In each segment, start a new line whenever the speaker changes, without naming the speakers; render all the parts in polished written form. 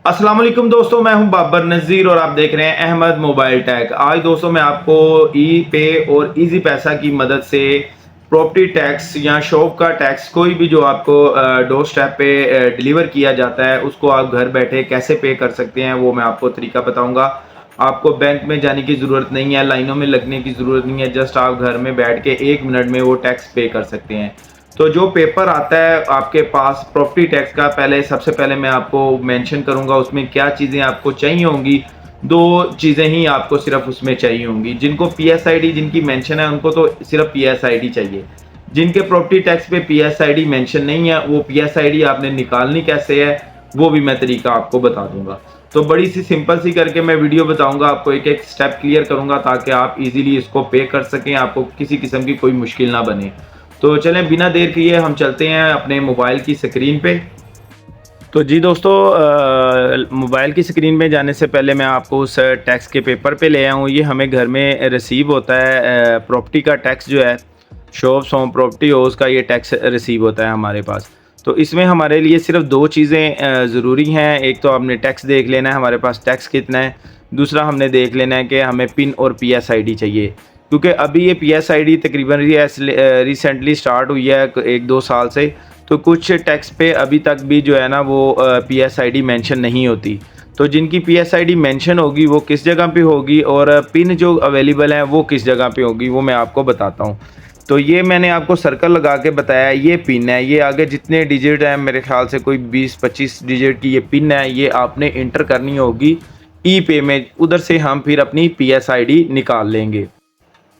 अस्सलाम वालेकुम दोस्तों, मैं हूं बाबर नज़ीर और आप देख रहे हैं अहमद मोबाइल टेक। आज दोस्तों मैं आपको ई पे और इजी पैसा की मदद से प्रॉपर्टी टैक्स या शॉप का टैक्स कोई भी जो आपको डोर स्टेप पे डिलीवर किया जाता है उसको आप घर बैठे कैसे पे कर सकते हैं, वो मैं आपको तरीका बताऊंगा। आपको बैंक में जाने की ज़रूरत नहीं है, लाइनों में लगने की ज़रूरत नहीं है, जस्ट आप घर में बैठ के 1 मिनट में वो टैक्स पे कर सकते हैं। तो जो पेपर आता है आपके पास प्रॉपर्टी टैक्स का, पहले सबसे पहले मैं आपको मेंशन करूंगा उसमें क्या चीज़ें आपको चाहिए होंगी। दो चीज़ें ही आपको सिर्फ उसमें चाहिए होंगी। जिनको पीएसआईडी जिनकी मेंशन है उनको तो सिर्फ पीएसआईडी चाहिए। जिनके प्रॉपर्टी टैक्स पे पीएसआईडी मेंशन नहीं है, वो पीएसआईडी आपने निकालनी कैसे है वो भी मैं तरीका आपको बता दूंगा। तो बड़ी सी सिंपल सी करके मैं वीडियो बताऊंगा, आपको एक एक स्टेप क्लियर करूंगा ताकि आप इजीली इसको पे कर सकें, आपको किसी किस्म की कोई मुश्किल ना बने। तो चलें बिना देर किए हम चलते हैं अपने मोबाइल की स्क्रीन पे। तो जी दोस्तों, मोबाइल की स्क्रीन में जाने से पहले मैं आपको उस टैक्स के पेपर पे ले आया हूँ। ये हमें घर में रिसीव होता है, प्रॉपर्टी का टैक्स जो है, शॉप्स होम प्रॉपर्टी हो उसका ये टैक्स रिसीव होता है हमारे पास। तो इसमें हमारे लिए सिर्फ दो चीज़ें ज़रूरी हैं। एक तो आपने टैक्स देख लेना है हमारे पास टैक्स कितना है, दूसरा हमने देख लेना है कि हमें पिन और पीएसआईडी चाहिए। क्योंकि अभी ये पीएसआईडी तकरीबन रिसेंटली स्टार्ट हुई है 1-2 साल से, तो कुछ टैक्स पे अभी तक भी जो है ना वो पीएसआईडी मेंशन नहीं होती। तो जिनकी पीएसआईडी मेंशन होगी वो किस जगह पे होगी और पिन जो अवेलेबल है वो किस जगह पे होगी वो मैं आपको बताता हूँ। तो ये मैंने आपको सर्कल लगा के बताया, ये पिन है, ये आगे जितने डिजिट हैं मेरे ख्याल से कोई 20-25 डिजिट की ये पिन है, ये आपने इंटर करनी होगी ई पे में। उधर से हम फिर अपनी पीएसआईडी निकाल लेंगे।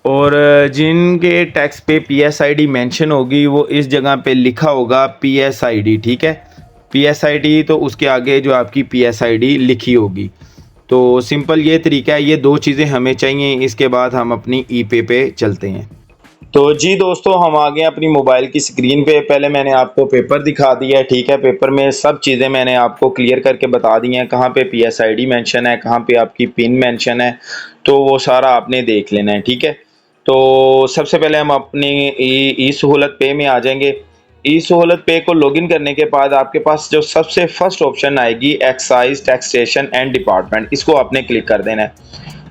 और जिनके टैक्स पे पीएसआईडी मेंशन होगी वो इस जगह पे लिखा होगा पीएसआईडी, ठीक है। पीएसआईडी तो उसके आगे जो आपकी पीएसआईडी लिखी होगी। तो सिंपल ये तरीका है, ये दो चीज़ें हमें चाहिए। इसके बाद हम अपनी ई पे चलते हैं। तो जी दोस्तों, हम आ गए अपनी मोबाइल की स्क्रीन पे। पहले मैंने आपको पेपर दिखा दिया है, ठीक है। पेपर में सब चीज़ें मैंने आपको क्लियर करके बता दी हैं, कहाँ पे पीएसआईडी मेंशन है, कहाँ पे आपकी पिन मेंशन है, तो वो सारा आपने देख लेना है, ठीक है। तो सबसे पहले हम अपनी ई सहूलत पे में आ जाएंगे। ई सहूलत पे को लॉगिन करने के बाद आपके पास जो सबसे फर्स्ट ऑप्शन आएगी एक्साइज टैक्सेशन एंड डिपार्टमेंट, इसको आपने क्लिक कर देना है।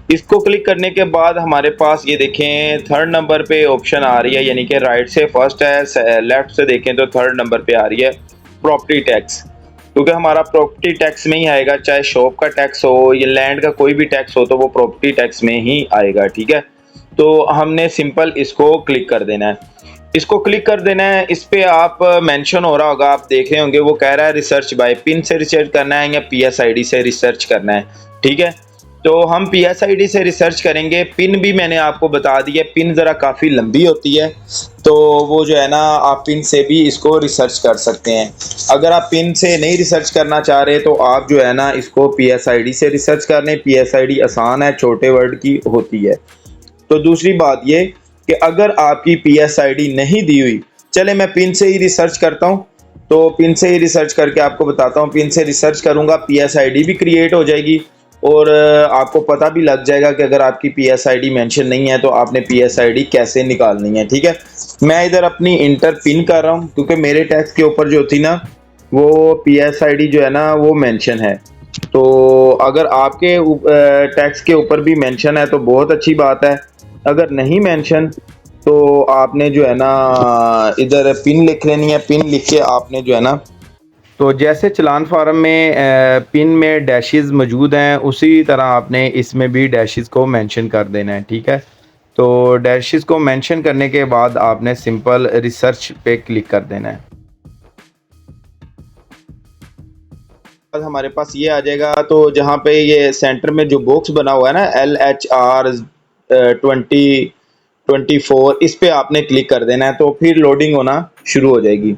इसको क्लिक करने के बाद हमारे पास ये देखें थर्ड नंबर पे ऑप्शन आ रही है, यानी कि राइट से फर्स्ट है, लेफ्ट से देखें तो थर्ड नंबर पे आ रही है प्रॉपर्टी टैक्स। क्योंकि हमारा प्रॉपर्टी टैक्स में ही आएगा, चाहे शॉप का टैक्स हो या लैंड का कोई भी टैक्स हो तो वो प्रॉपर्टी टैक्स में ही आएगा, ठीक है। तो हमने सिंपल इसको क्लिक कर देना है। इसको क्लिक कर देना है। इस पे आप मेंशन हो रहा होगा, आप देख रहे होंगे, वो कह रहा है रिसर्च बाय पिन से रिसर्च करना है या पीएसआईडी से रिसर्च करना है, ठीक है। तो हम पीएसआईडी से रिसर्च करेंगे। पिन भी मैंने आपको बता दी है, पिन ज़रा काफ़ी लंबी होती है, तो वो जो है ना आप पिन से भी इसको रिसर्च कर सकते हैं। अगर आप पिन से नहीं रिसर्च करना चाह रहे तो आप जो है ना इसको पीएसआईडी से रिसर्च कर लें। पीएसआईडी आसान है, छोटे वर्ड की होती है। तो दूसरी बात ये कि अगर आपकी पीएसआईडी नहीं दी हुई, चले मैं पिन से ही रिसर्च करता हूँ। तो पिन से ही रिसर्च करके आपको बताता हूँ। पिन से रिसर्च करूँगा, पीएसआईडी भी क्रिएट हो जाएगी और आपको पता भी लग जाएगा कि अगर आपकी पीएसआईडी मेंशन नहीं है तो आपने पीएसआईडी कैसे निकालनी है, ठीक है। मैं इधर अपनी इंटर पिन कर रहा हूँ क्योंकि मेरे टैक्स के ऊपर जो थी ना वो पीएसआईडी जो है ना वो मेंशन है। तो अगर आपके टैक्स के ऊपर भी मेंशन है तो बहुत अच्छी बात है। अगर नहीं मेंशन तो आपने जो है ना इधर पिन लिख लेनी है। पिन लिख के आपने जो है ना, तो जैसे चलान फार्म में पिन में डैशेस मौजूद हैं उसी तरह आपने इसमें भी डैशेस को मेंशन कर देना है, ठीक है। तो डैशेस को मेंशन करने के बाद आपने सिंपल रिसर्च पे क्लिक कर देना है। बाद हमारे पास ये आ जाएगा, तो जहाँ पे ये सेंटर में जो बॉक्स बना हुआ है ना LHR 2024, इस पे आपने क्लिक कर देना है। तो फिर लोडिंग होना शुरू हो जाएगी।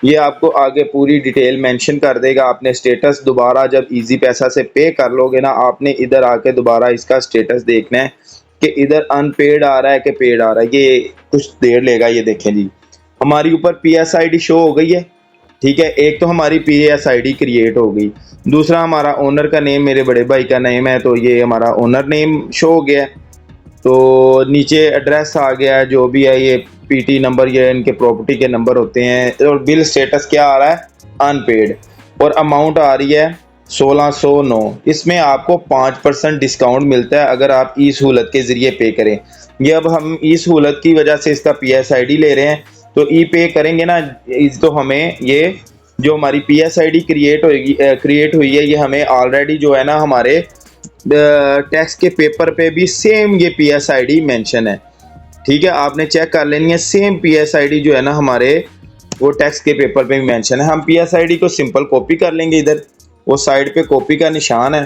ये आपको आगे पूरी डिटेल मेंशन कर देगा। आपने स्टेटस दोबारा जब इजी पैसा से पे कर लोगे ना, आपने इधर आके दोबारा इसका स्टेटस देखना है कि इधर अनपेड आ रहा है कि पेड आ रहा है। ये कुछ देर लेगा। ये देखें जी, हमारी ऊपर पीएसआईडी शो हो गई है, ठीक है। एक तो हमारी पीएसआईडी क्रिएट हो गई, दूसरा हमारा ओनर का नेम मेरे बड़े भाई का नेम है, तो ये हमारा ओनर नेम शो हो गया है। तो नीचे एड्रेस आ गया, जो भी है ये पीटी नंबर, ये इनके प्रॉपर्टी के नंबर होते हैं। और बिल स्टेटस क्या आ रहा है, अनपेड। और अमाउंट आ रही है 1609। इसमें आपको 5% डिस्काउंट मिलता है अगर आप ई सहूलत के ज़रिए पे करें। ये अब हम ई सहूलत की वजह से इसका PSID ले रहे हैं, तो ई पे करेंगे ना, तो हमें ये जो हमारी PSID क्रिएट हुई है, ये हमें ऑलरेडी जो है ना हमारे टैक्स के पेपर पे भी सेम ये PSID मेंशन है। ठीक है, आपने चेक कर लेनी है, सेम PSID जो है ना हमारे वो टैक्स के पेपर पे भी मेंशन है। हम PSID को सिंपल कॉपी कर लेंगे, इधर वो साइड पे कॉपी का निशान है।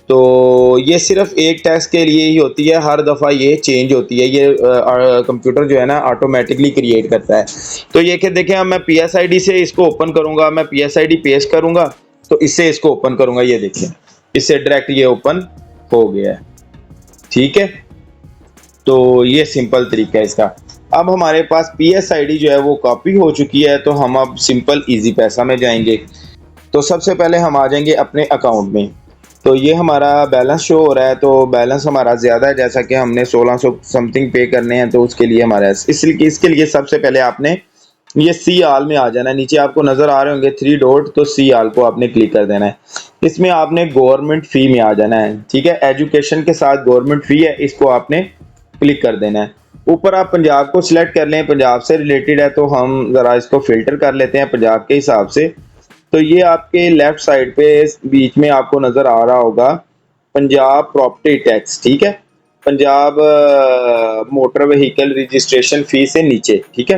तो ये सिर्फ एक टैक्स के लिए ही होती है, हर दफ़ा ये चेंज होती है, ये कंप्यूटर जो है ना ऑटोमेटिकली क्रिएट करता है। तो ये कि देखें, अब मैं PSID से इसको ओपन करूँगा, मैं PSID पेस्ट करूँगा तो इससे इसको ओपन करूँगा, ये देखिए इससे डायरेक्ट ये ओपन हो गया है। ठीक है, तो ये सिंपल तरीका है इसका। अब हमारे पास PSID जो है वो कॉपी हो चुकी है, तो हम अब सिंपल इजी पैसा में जाएंगे। तो सबसे पहले हम आ जाएंगे अपने अकाउंट में। तो ये हमारा बैलेंस शो हो रहा है, तो बैलेंस हमारा ज़्यादा है, जैसा कि हमने 1600 समथिंग पे करने हैं, तो उसके लिए हमारा इसके लिए सबसे पहले आपने ये सी आल में आ जाना है। नीचे आपको नज़र आ रहे होंगे 3 डॉट, तो सी आल को आपने क्लिक कर देना है। इसमें आपने गवर्नमेंट फ़ी में आ जाना है। ठीक है, एजुकेशन के साथ गवर्नमेंट फ़ी है, इसको आपने क्लिक कर देना है। ऊपर आप पंजाब को सिलेक्ट कर लें, पंजाब से रिलेटेड है, तो हम ज़रा इसको फिल्टर कर लेते हैं पंजाब के हिसाब से। तो ये आपके लेफ्ट साइड पे बीच में आपको नज़र आ रहा होगा पंजाब प्रॉपर्टी टैक्स। ठीक है, Punjab motor vehicle registration fee से नीचे। ठीक है,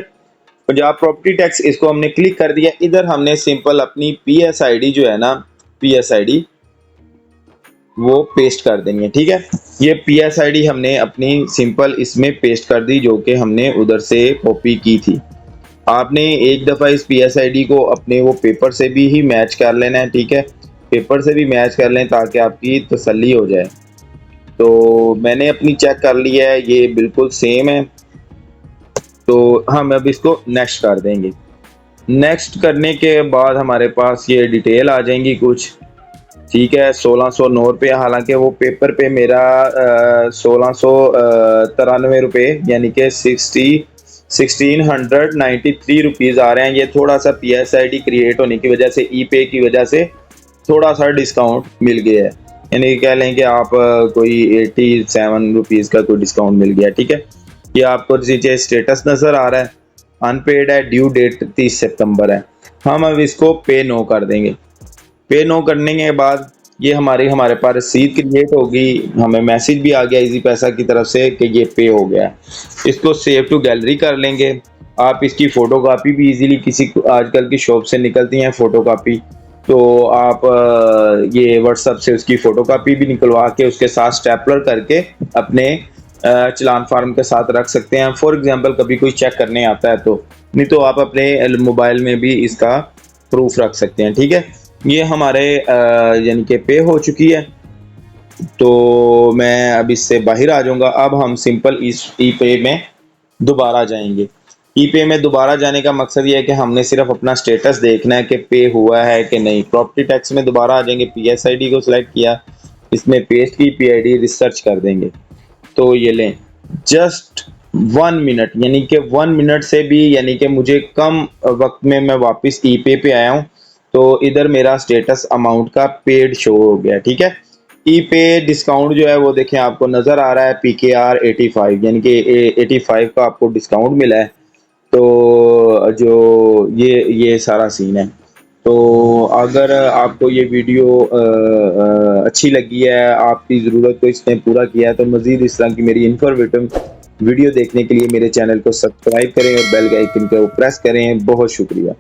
पंजाब प्रॉपर्टी टैक्स, इसको हमने क्लिक कर दिया। इधर हमने सिंपल अपनी PSID जो है ना, PSID वो पेस्ट कर देंगे। ठीक है, ये PSID हमने अपनी सिंपल इसमें पेस्ट कर दी, जो कि हमने उधर से कॉपी की थी। आपने एक दफ़ा इस PSID को अपने वो पेपर से भी ही मैच कर लेना है। ठीक है, पेपर से भी मैच कर लें ताकि आपकी तसल्ली हो जाए। तो मैंने अपनी चेक कर लिया है, ये बिल्कुल सेम है। तो हम अब इसको नेक्स्ट कर देंगे। नेक्स्ट करने के बाद हमारे पास ये डिटेल आ जाएंगी कुछ। ठीक है, 1609 रुपये, हालांकि वो पेपर पे मेरा 1693 यानी कि 1693 रुपीज़ आ रहे हैं। ये थोड़ा सा PSID क्रिएट होने की वजह से, ई पे की वजह से थोड़ा सा डिस्काउंट मिल गया है, यानी कह लें कि आप कोई 87 रुपीज़ का कोई डिस्काउंट मिल गया। ठीक है, ये आपको नीचे स्टेटस नज़र आ रहा है, अनपेड है, ड्यू डेट 30 सितंबर है। हम अब इसको पे नो कर देंगे। पे नो करने के बाद ये हमारे पास रसीद क्रिएट होगी, हमें मैसेज भी आ गया इजी पैसा की तरफ से कि ये पे हो गया है। इसको सेव टू गैलरी कर लेंगे। आप इसकी फ़ोटोकॉपी भी इजीली, किसी आजकल की शॉप से निकलती हैं फ़ोटोकॉपी, तो आप ये व्हाट्सएप से उसकी फ़ोटोकॉपी भी निकलवा के उसके साथ स्टेपलर करके अपने चलान फार्म के साथ रख सकते हैं। फॉर एग्जांपल कभी कोई चेक करने आता है तो, नहीं तो आप अपने मोबाइल में भी इसका प्रूफ रख सकते हैं। ठीक है, ये हमारे यानी कि पे हो चुकी है। तो मैं अब इससे बाहर आ जाऊंगा। अब हम सिंपल इस ई पे में दोबारा जाएंगे। ई पे में दोबारा जाने का मकसद ये है कि हमने सिर्फ अपना स्टेटस देखना है कि पे हुआ है कि नहीं। प्रॉपर्टी टैक्स में दोबारा आ जाएंगे, PSID को सिलेक्ट किया, इसमें पेस्ट की PID रिसर्च कर देंगे। तो ये लें, जस्ट 1 मिनट, यानी कि 1 मिनट से भी, यानी कि मुझे कम वक्त में मैं वापस ई पे आया हूँ। तो इधर मेरा स्टेटस अमाउंट का पेड शो हो गया। ठीक है, ई पे डिस्काउंट जो है वो देखें आपको नज़र आ रहा है, PKR 85, यानी कि 85 का आपको डिस्काउंट मिला है। तो जो ये सारा सीन है। तो अगर आपको ये वीडियो अच्छी लगी है, आपकी ज़रूरत को इसने पूरा किया है, तो मज़ीद इस तरह की मेरी इन्फॉर्मेटिव वीडियो देखने के लिए मेरे चैनल को सब्सक्राइब करें और बेल के आइकन को प्रेस करें। बहुत शुक्रिया।